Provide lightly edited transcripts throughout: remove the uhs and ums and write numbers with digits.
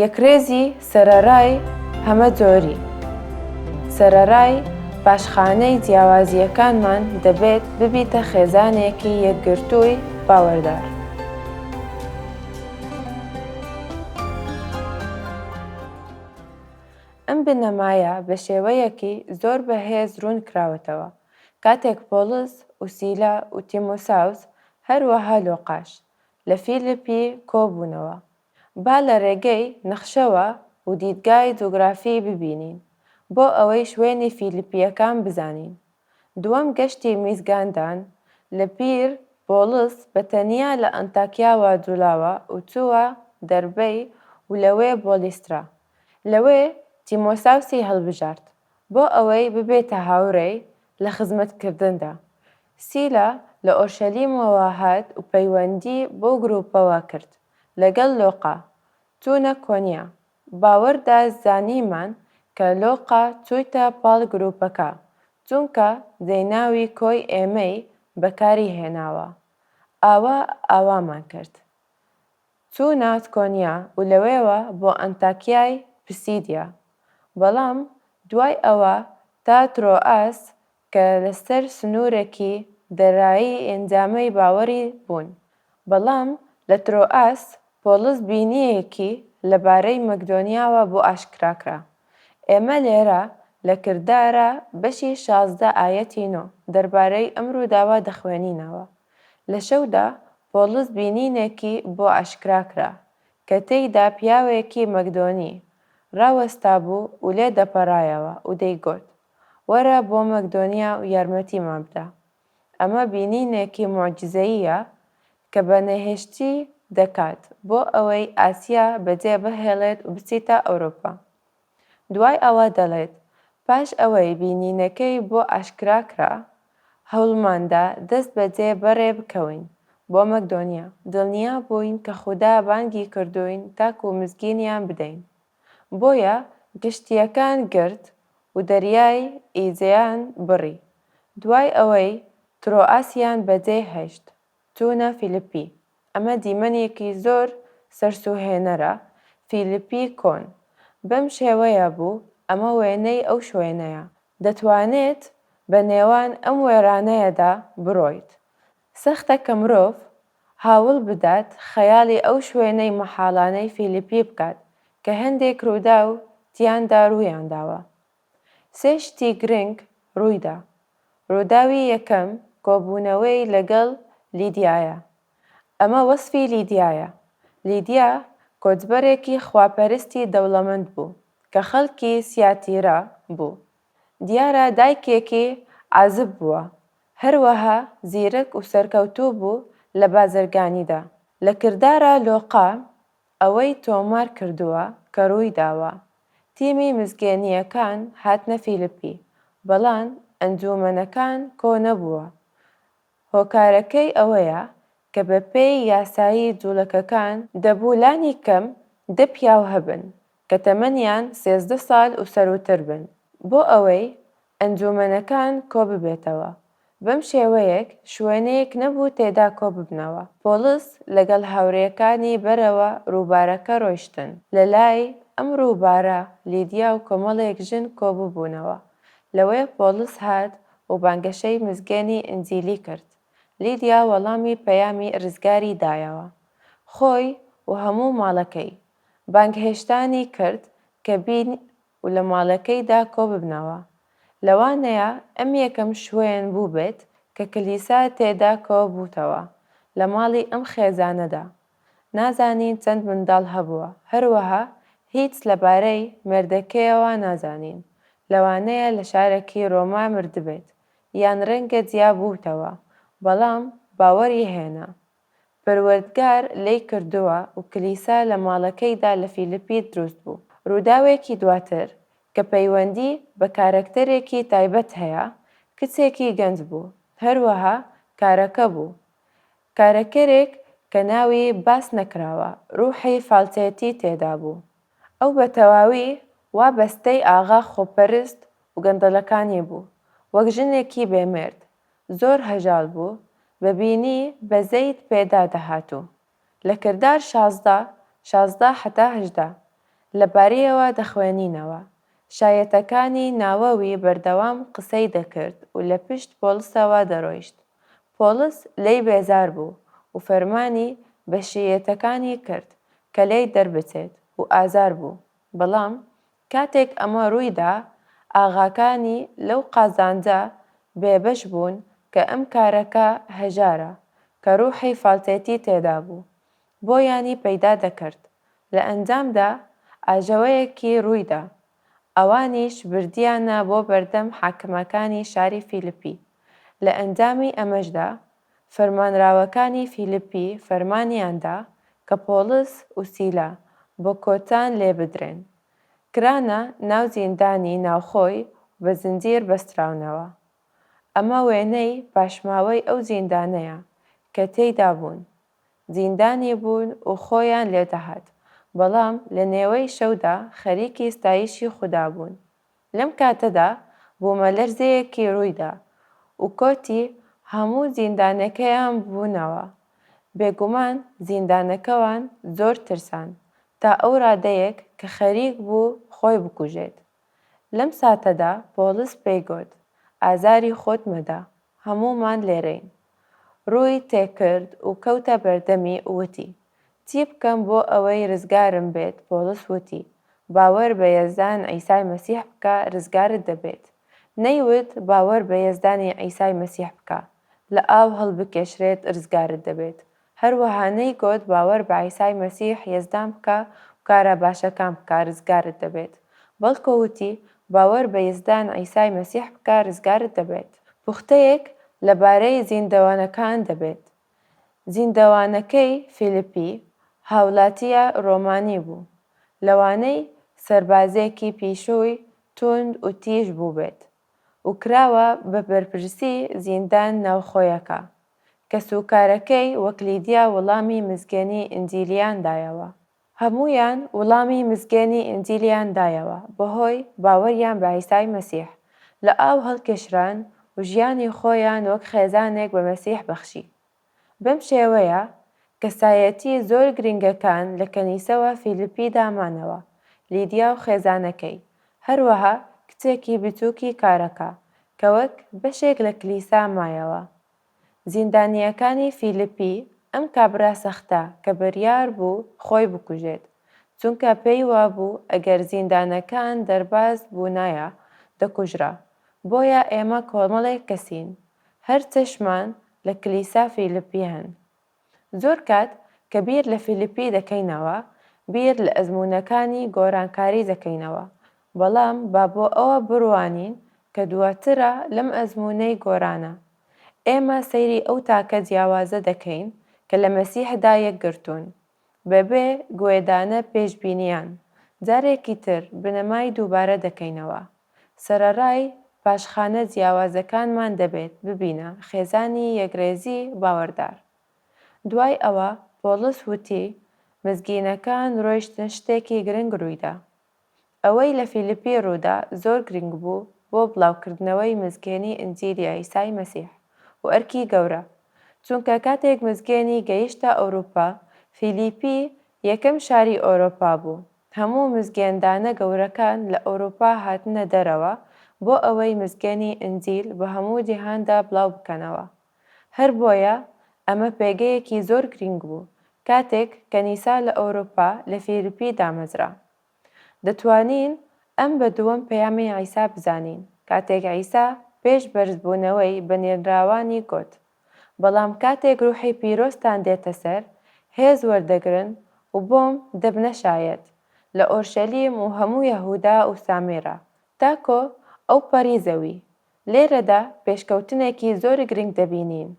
یەکرێزی سەرەڕای هەمە جۆری. سەرەڕای پاشخانەی جیاوازیەکانمان دەبێت ببیتە خێزانێکی یەکگرتووی باوەڕدار. ئەم بنەمایە بە شێوەیەکی زۆر بەهێز ڕوون کراوەتەوە کاتێک پۆلس وسیلا و تیمۆساوس هەروەها لۆقاش لە فیلیپی کۆبوونەوە. با لە ڕێگەی نەخشەوە و دیدگای جوگرافی ببینین بۆ ئەوەی شوێنی فیلیپیەکان بزانین. دووەم گەشتی میزگاندان لە پیر پۆلس بەتەنیا لە ئەنتاکیاوە جوڵاوە و چووە دەربەی و لەوێ بۆ لیسترا. لەوێ تیمۆساوسی هەڵبژارد بۆ ئەوەی ببێتە هاوڕێی لە خزمەتکردندا. سیلا لە ئۆرشەلیمەوە هات و پەیوەندی بۆ گرووپەوە کرد لەگەڵ لۆقا. چوونە کۆنیا. باوەڕدا زانیمان کە لۆقا چوویتە پاڵ گرووپەکە چونکە جێناوی کۆی ئێمەی بەکاری هێناوە. ئاوامان کرد. چوونە کۆنیا و لەوێوە بۆ ئەنتاکیای پسیدیا. بەڵام دوای ئەوە تا ترۆئاس کە لەسەر سنوورێکی دەرایی ئەنجامەی باوەڕی بوون. بەڵام لە ترۆئاس پۆلس بینیەکی لەبارەی مەکدۆنیاوە بۆ ئاشکراکرا. ئێمە لێرە لە کردارە بەشی 16 ئایەتی 9 دەربارەی ئەم ڕووداوە دەخوێنینەوە. لە شەودا پۆلس بینینێکی بۆ ئاشکراکرا کە تێیدا پیاوێکی مەکدۆنی ڕاوەستا بوو و لێ دەپەڕایەوە و دەیگوت: وەرە بۆ مەکدۆنیا و یارمەتیمان بدە. ئەمە بینینێکی موعجزەییە کە بەنەهێشتی دەکات بۆ ئەوەی ئاسیا بەجێ بهێڵێت و بچیتە ئەوروپا. دوای ئەوە دەڵێت: پاش ئەوەی بینینەکەی بۆ ئاشکراکرا هەوڵماندا دەست بەجێ بەڕێ بکەوین بۆ مەکدۆنیا. دڵنیا بووین کە خودا بانگی کردوین تاکو مزگینیان بدەین. بۆیە گشتیەکان گرت و دەریای ئیجەیان بڕی. دوای ئەوەی ترۆئاسیان بەجێ هێشت چوونە فیلیپی. ئەمە دیمەنێکی زۆر سەرسوهێنەرە. فیلیپی کۆن بەم شێوەیە بوو. ئەمە وێنەی ئەو شوێنەیە. دەتوانێت بە نێوان ئەم وێرانەیەدا بڕۆیت. سەختە کە مرۆڤ هاوڵ بدات خەیاڵی ئەو شوێنەی مەحاڵانەی فیلیپی بکات کە هەندێک ڕوودا و تیاندا ڕوویانداوە. سێ شتی گرنگ ڕوویدا. ڕووداوی یەکەم کۆبوونەوەی لەگەڵ لیدیایە. ئەمە وەسفی لیدیایە. لیدیا کۆچبەرێکی خواپەرستی دەوڵەمەند بوو کە خەڵکی سیاتیرا بوو. دیارە دایکێکی عازب بووە. هەروەها زیرەک و سەرکەوتوو بوو لە بازرگانیدا. لە کردارە لۆقا ئەوەی تۆمار کردووە کە ڕووی داوە. تیمی مزگەنیەکان هاتنە فیلیپی بەڵام ئەنجومەنەکان کۆ نەبووە. هۆکارەکەی ئەوەیە کە بە پێی یاسایی جوولەکەکان دەبوو لانی کەم 10 پیاو هەبن کە تەمەنیان 13 ساڵ و سەرووتر بن بۆ ئەوەی ئەنجومەنەکان کۆ ببێتەوە. بەم شێوەیەک شوێنەیەک نەبوو تێدا کۆ ببنەوە. پۆلس لەگەڵ هاوڕێیەکانی بەرەوە ڕووبارەکە ڕۆیشتن. لە لای ئەم ڕووبارە لیدیا و کۆمەڵێک ژن کۆ ببوونەوە. لەوێ پۆلس هات و بانگەشەی مزگەنی ئینجیلی کرد. لیدیا وەڵامی پەیامی ڕزگاری دایەوە. خۆی و هەموو ماڵەکەی بانگهێشتانی کرد کە بین و لە ماڵەکەیدا کۆ ببنەوە. لەوانەیە ئەم یەکەم شوێن بوو بێت کە کلیسا تێدا کۆ بووتەوە لە ماڵی ئەم خێزانەدا. نازانین چەند منداڵ هەبووە. هەروەها هیچ لەبارەی مێردەکەیەوە نازانین. لەوانەیە لە شارێکی ڕۆما مردبێت یان ڕەنگە جیا بووتەوە بەڵام باوەڕی هێنا. پەروەردگار لێی کردووە و کلیسا لە ماڵەکەیدا لە فیلیپی دروست بوو. ڕووداوێکی دواتر کە پەیوەندی بە کارکتەرێکی تایبەت هەیە کچێکی گەنج بوو. هەروەها کارەکە بوو. کارەکەرێک کە ناوی باس نەکراوە. ڕووحی فالچێتی تێدا بوو. ئەو بە تەواوی وا بەستەی ئاغا خۆپەرست و گەندەڵەکانی بوو. وەک ژنێکی بێمێرد. زۆر هەژار بوو. بەبینی بەزەیت پێدا دەهاتوو. لە کردار 16 16 هەتا 18 لەبارەیەوە دەخوێنینەوە. شایەتەکانی ناوەوی بەردەوام قسەی دەکرد و لە پشت پۆلسەوە دەڕۆیشت. پۆلس لێی بێزار بوو و فەرمانی بە شیعەتەکانی کرد کە لێی دەربچێت و ئازار بوو. بەڵام کاتێک ئەمە ڕوویدا، ئاغاکانی لەو قازانجە بێبەش بوون کە ئەم کارەکە هەژارە کە ڕووحی فاڵتێتی تێدا بوو، بۆیانی پەیدا دەکرد. لە ئەنجامدا ئاژەوەیەکی ڕوویدا، ئەوانیش بردیانە بۆ بەردەم حاکمەکانی شاری فیلیپی. لە ئەنجامی ئەمەشدا فەرمانراوەکانی فیلیپی فەرمانیاندا کە پۆلس و سیلا بە کۆتان لێبدرێن. کرانە ناو زیندانی ناوخۆی و بە زنجیر بەستراونەوە. ئەمە وێنەی پاشماوەی ئەو زیندانەیە کە تێیدا بوون. زیندانی بوون و خۆیان لێدەهات، بەڵام لە نێوەی شەودا خەریکی ستایشی خودا بوون. لەم کاتەدا بوومەلەرزەیەکی ڕوویدا و کۆتی هەموو زیندانەکەیان بوونەوە. بێگومان زیندانەکەوان زۆر ترسان تا ئەو ڕادەیەک کە خەریک بوو خۆی بکوژێت. لەم ساتەدا پۆلس پێی گوت: ئازاری خۆت مەدە، هەموومان لێرەین. ڕووی تێکرد و کەوتە بەردەمی وتی: چی بکەم بۆ ئەوەی ڕزگارم بێت؟ پۆلس وتی: باوەڕ بە یەزدان عیسای مەسیح بکە، ڕزگارت دەبێت. نەیوت باوەڕ بە یەزدانی عیسای مەسیح بکە، لە ئاو هەڵبکێشرێت ڕزگارت دەبێت. هەروەها نەیگوت باوەڕ بە عیسای مەسیح یەزدان بکە و کارە باشەکان بکە، ڕزگارت دەبێت، بەڵکو وتی باوەڕ بە یەزدان عیسای مەسیح بکە، ڕزگارت دەبێت. پوختەیەک لەبارەی زیندەوانەکان دەبێت. زیندەوانەکەی فیلیپی هاوڵاتیە ڕۆمانی بوو، لەوانەی سەربازێکی پیشووی توند و تیژ بوو بێت و کراوە بە بەرپرسی زیندان ناوخۆیەکە کە سوکارەکەی وەک لیدیا وەڵامی مزگەێنی ئینجیلیان دایەوە. هەموویان وەڵامی مزگەێنی ئینجیلیان دایەوە بەهۆی باوەریان بە عیسای مەسیح. لە ئاو هەڵکێشران و ژیانی خۆیان وەک خێزانێک بە مەسیح بەخشی. بەم شێوەیە کەسایەتی زۆر گرنگەکان لە کەنیسەوە فیلیپی دامانەوە. لیدیا و خێزانەکەی، هەروەها کچێکی بچووکی کارەکە کە وەک بەشێک لە کلیسا مایەوە. زیندانیەکانی فیلیپی ئەم کابرا سەختە کە بڕیار بوو خۆی بکوژێت، چونکە پێی وابوو ئەگەر زیندانەکان دەرباز بوونایە دەکوژرا. بۆیە ئێمە کۆمەڵێک کەسین، هەر چەشمان لە کلیسا فیلیپی هەن. زۆر کات کە بیر لە فیلیپی دەکەینەوە، بیر لە ئەزموونەکانی گۆرانکاری دەکەینەوە، بەڵام با بۆ ئەوە بڕوانین کە دواترە لەم ئەزموونەی گۆرانە. ئێمە سەیری ئەو تاکە جیاوازە دەکەین کە لە مەسیحدا یەکگرتوون، بەبێ گوێدانە پێشبینیان. جارێکی تر بنەمای دووبارە دەکەینەوە. سەرەڕای پاشخانە جیاوازەکانمان دەبێت ببینە خێزانی یەکرێزی باوەڕدار. دوای ئەوە پۆلس وتی مزگینەکان ڕۆیشتن شتێکی گرنگ ڕوویدا. ئەوەی لە فیلیپی ڕوودا زۆر گرنگ بوو بۆ بڵاوکردنەوەی مزگەێنی ئینجیلی عیسای مەسیح و ئەرکی گەورە، چونکە کاتێک مزگەێنی گەیشتە ئەوروپا، فیلیپی یەکەم شاری ئەوروپا بوو. هەموو مزگەێندانە گەورەکان لە ئەوروپا هاتنە دەرەوە بۆ ئەوەی مزگەێنی ئینجیل بە هەموو جیهاندا بڵاو بکەنەوە. هەر بۆیە ئەمە پێگەیەکی زۆر گرنگ بوو کاتێک کەنیسا لە ئەوروپا لە فیلیپی دامەزرا. دەتوانین ئەم بە دووەم پەیامی عیسا بزانین کاتێک عیسا پێش بەرزبوونەوەی بە نێراوانی گوت: بەڵام کاتێک ڕوحی پیرۆزتان دێتە سەر، هێز وەردەگرن و بۆم دەبنە شایەت لە ئۆرشەلیم و هەموو یەهودا و سامێرا تا کۆ ئەو پەڕی زەوی. لێرەدا پێشکەوتنێکی زۆر گرنگ دەبینین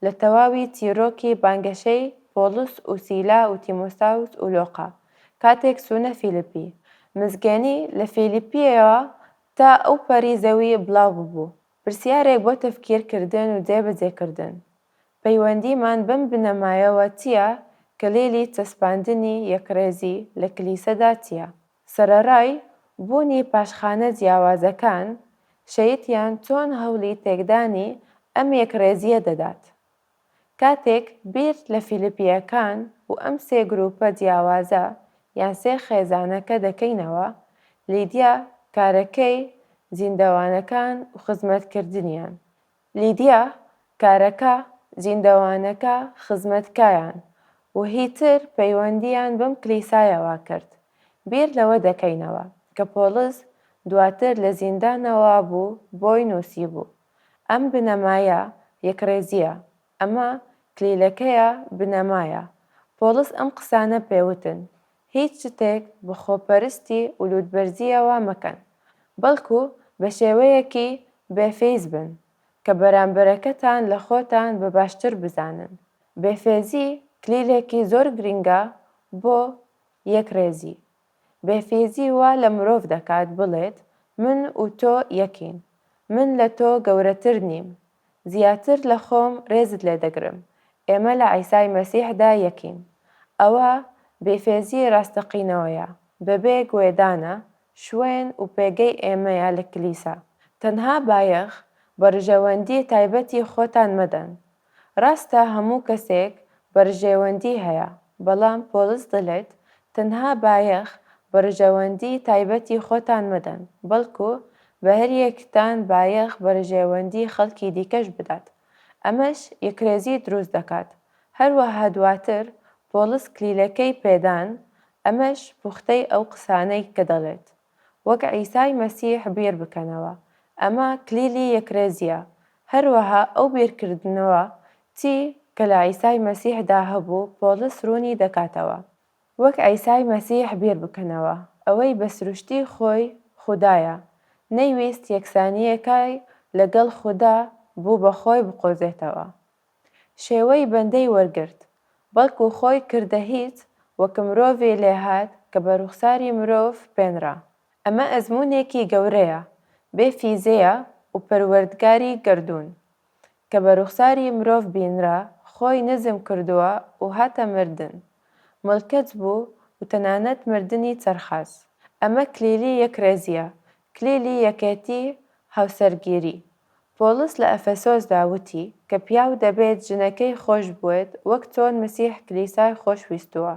لە تەواوی چیرۆکی بانگەشەی پۆلس و سیلا و تیمۆساوس و لۆقا کاتێک چوونە فیلیپی. مزگەێنی لە فیلیپیەوە تا ئەو پەڕی زەوی بڵاو ببوو. پرسیارێک بۆ تەفکیرکردن و جێبەجێکردن: پەیوەندیمان بەم بنەمایەوە چییە کە لێلی چەسپاندنی یەکڕێزی لە کلیسەدا چییە؟ سەرەڕای بوونی پاشخانە جیاوازەکان شەیتیان چۆن هەوڵی تێکدانی ئەم یەکڕێزیە دەدات. کاتێک بیر لە فیلیپیەکان و ئەم سێ گروپە جیاوازە یان سێ خێزانەکە دەکەینەوە لیدیا کارەکەی زیندەوانەکان و خزمەتکردنیان. لیدیا کارەکە زیندەوانەکە خزمەتکایان و هیتر پەیوەندیان بەم کلیسایەوە کرد. بیر لەوە دەکەینەوە کە پۆلس دواتر لە زیندانەوە بوو بۆی نووسی بوو. ئەم بنەمایە یەکڕێزیە، ئەمە کلیلەکەیە بنەمایە. پۆلس ئەم قسانە پێوتن: هیچ شتێک بە خۆپەرستی و لووتبەرزیەوە مەکەن، بەڵکو بە شێوەیەکی بێفەیز بن کە بەرامبەرەکەتان لە خۆتان بە باشتر بزانن. بێفێزی کلیلێکی زۆر گرنگە بۆ یەکڕێزی. بێفێزی وا لە مرۆڤ دەکات بڵێت: من و تۆ یەکین، من لە تۆ گەورەتر نیم، زیاتر لە خۆم ڕێزت لێ دەگرم، ئێمە لە عیسای مەسیحدا یەکین. ئەوە بێفێزی ڕاستەقینەوەیە، بەبێ گوێدانە، شوێن و پێگەی ئێمەیە لە کلیسا. تەنها بایەخ بە ڕژێوەندی تایبەتی خۆتان مەدەن. ڕاستە هەموو کەسێک بە ڕژێوەندی هەیە، بەڵام پۆلس دەڵێت تەنها بایەخ بە ڕژێوەندی تایبەتی خۆتان مەدەن، بەڵکو بە هەر یەکتان بایەخ بە ڕژێوەندی خەڵکی دیکەش بدات. ئەمەش یەکڕێزی دروست دەکات. هەروەها دواتر پۆلس کلیلەکەی پێدان، ئەمەش پوختەی ئەو قسانەی کە دەڵێت: وەک عیسای مەسیح بیر بکەنەوە. ئەمە کلیلی یەکڕێزیە. هەروەها ئەو بیرکردنەوە چی کە لە عیسای مەسیحدا هەبوو پۆلس ڕوونی دەکاتەوە. وەک عیسای مەسیح بیر بکەنەوە، ئەوەی بە سروشتی خۆی خودایە، نەیویست یەکسانیەکەی لەگەڵ خودا بوو بە خۆی بقۆزێتەوە. شێوەی بەندەی وەرگرت، بەڵکو خۆی کردە هیچ وەک مرۆڤێ لێهات کە بە ڕوخساری مرۆڤ پێنرا. ئەمە ئەزموونێکی گەورەیە، بێفیزەیە و پەروەردگاری گەردوون کە بە ڕوخساری مرۆڤ بینرا، خۆی نزم کردووە و هاتە مردن، مڵکەچ بوو و تەنانەت مردنی چەرخاس. ئەمە کلیلی یەکڕێزیە، کلیلی یەکێتی هاوسەرگیری. پۆلس لە ئەفەسۆسدا وتی کە پیاو دەبێت ژنەکەی خۆش بوێت وەک چۆن مەسیح کلیسای خۆشویستووە.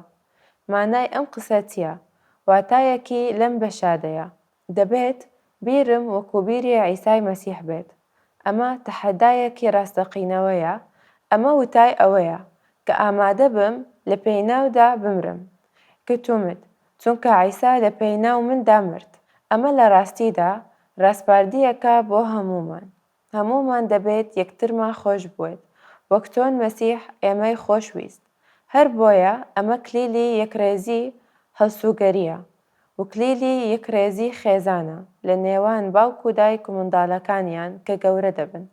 مانای ئەم قسە چییە؟ واتایەکی لەم بەشادەیە. دەبێت بیرم وەکو بیری عیسای مەسیح بێت. ئەمە تەحەدایەکی ڕاستەقینەوەیە. ئەمە وتای ئەوەیە کە ئامادە بم لە پێیناودا بمرم کە تومت، چونکە عیسا لە پێیناو مندا مرد. ئەمە لە ڕاستیدا ڕاستپاردیەکە بۆ هەمومان. هەمومان دەبێت یەکترمان خۆش بوێت وەک چۆن مەسیح ئێمەی خۆشویست. هەر بۆیە ئەمە کلیلی یەکڕێزی هەڵسوگەریە و کلیلی یەکڕێزی خێزانە لە نێوان باوک و دایک و منداڵەکانیان کە گەورە دەبن.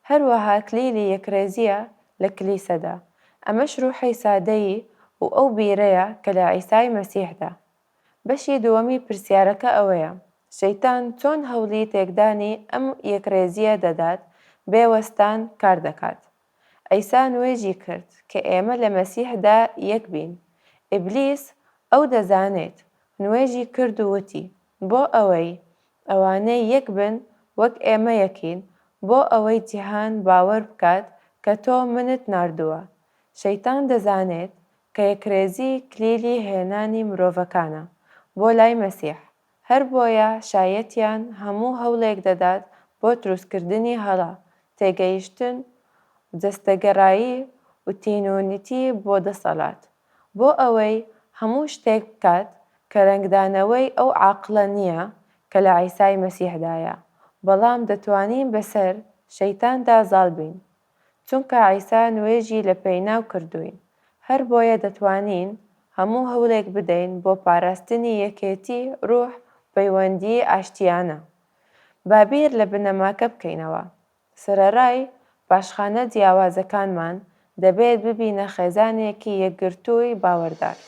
هەروەها کلیلی یەکڕێزیە لە کلیسەدا. ئەمەش ڕوحی سادەیی و ئەو بیرەیە کە لە عیسای مەسیحدا. بەشی دووەمی پرسیارەکە ئەوەیە: شەیتان چۆن هەوڵی تێکدانی ئەم یەکڕێزیە دەدات بێوەستان کار دەکات؟ عیسا نوێژی کرد کە ئێمە لە مەسیحدا یەک بین. ئیبلیس ئەو دەزانێت، نوێژی کرد و وتی: بۆ ئەوەی ئەوانەی یەک بن وەک ئێمە یەکین، بۆ ئەوەی جیهان باوەڕ بکات کە تۆ منت ناردووە. شەیتان دەزانێت کە یەکڕێزی کلیلی هێنانی مرۆڤەکانە بۆ لای مەسیح. هەر بۆیە شایەتیان هەموو هەوڵێک دەدات بۆ دروستکردنی هەڵە، تێگەیشتن و جەستەگەڕایی و تینوونەتی بۆ دەسەڵات، بۆ ئەوەی هەموو شتێک بکات کە ڕەنگدانەوەی ئەو عاقڵە نییە کە لە عیسای مەسیحدایە، بەڵام دەتوانین بەسەر شەیتاندا زاڵ بین، چونکە عیسا نوێژی لە پێیناو کردووین. هەر بۆیە دەتوانین هەموو هەوڵێک بدەین بۆ پاراستنی یەکێتی ڕوح پەیوەندی ئاشتیانە. با بیر لە بنەماکە بکەینەوە. سەرەڕای پاشخانە جیاوازەکانمان دەبێت ببینە خێزانێکی یەکگرتووی باوەڕدار.